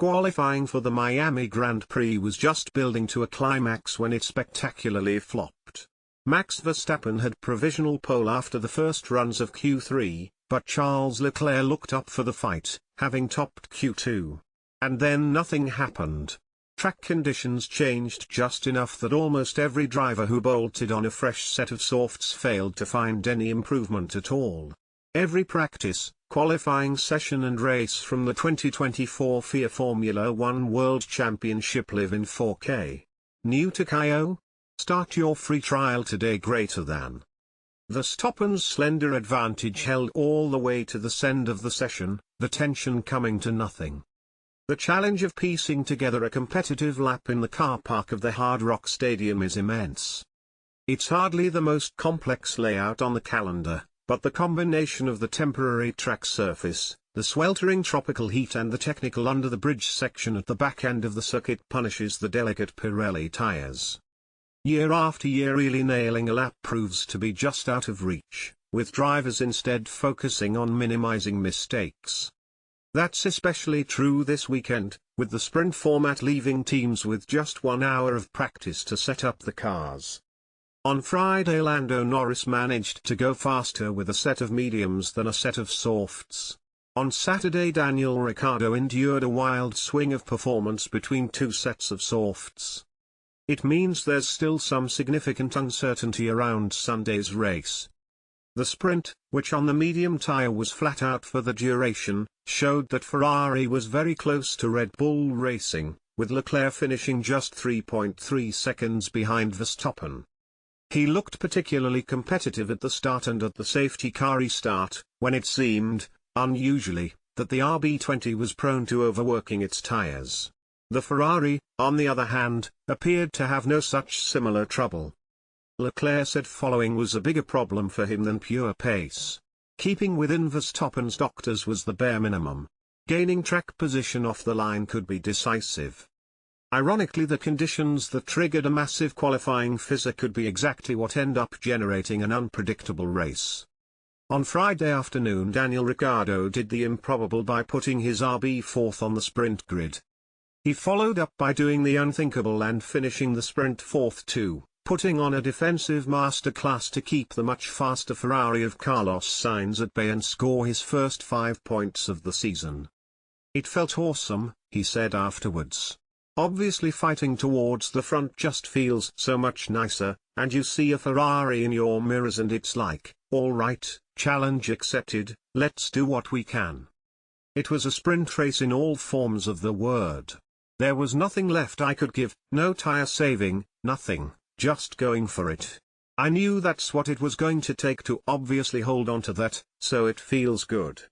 Qualifying for the Miami Grand Prix was just building to a climax when it spectacularly flopped. Max Verstappen had provisional pole after the first runs of Q3, but Charles Leclerc looked up for the fight, having topped Q2. And then nothing happened. Track conditions changed just enough that almost every driver who bolted on a fresh set of softs failed to find any improvement at all. Every practice, qualifying session and race from the 2024 FIA Formula One World Championship live in 4K. New to Kyo? Start your free trial today. Greater than. Verstappen's slender advantage held all the way to the end of the session, the tension coming to nothing. The challenge of piecing together a competitive lap in the car park of the Hard Rock Stadium is immense. It's hardly the most complex layout on the calendar, but the combination of the temporary track surface, the sweltering tropical heat and the technical under-the-bridge section at the back end of the circuit punishes the delicate Pirelli tires. Year after year really nailing a lap proves to be just out of reach, with drivers instead focusing on minimizing mistakes. That's especially true this weekend, with the sprint format leaving teams with just 1 hour of practice to set up the cars. On Friday Lando Norris managed to go faster with a set of mediums than a set of softs. On Saturday Daniel Ricciardo endured a wild swing of performance between 2 sets of softs. It means there's still some significant uncertainty around Sunday's race. The sprint, which on the medium tyre was flat out for the duration, showed that Ferrari was very close to Red Bull Racing, with Leclerc finishing just 3.3 seconds behind Verstappen. He looked particularly competitive at the start and at the safety car restart, when it seemed, unusually, that the RB20 was prone to overworking its tyres. The Ferrari, on the other hand, appeared to have no such similar trouble. Leclerc said following was a bigger problem for him than pure pace. Keeping within Verstappen's doctors was the bare minimum. Gaining track position off the line could be decisive. Ironically, the conditions that triggered a massive qualifying fissure could be exactly what end up generating an unpredictable race. On Friday afternoon Daniel Ricciardo did the improbable by putting his RB fourth on the sprint grid. He followed up by doing the unthinkable and finishing the sprint fourth too, putting on a defensive masterclass to keep the much faster Ferrari of Carlos Sainz at bay and score his first 5 points of the season. "It felt awesome," he said afterwards. "Obviously fighting towards the front just feels so much nicer, and you see a Ferrari in your mirrors and it's like, all right, challenge accepted, let's do what we can." It was a sprint race in all forms of the word. There was nothing left I could give, no tire saving, nothing, just going for it. I knew that's what it was going to take to obviously hold on to that, so it feels good.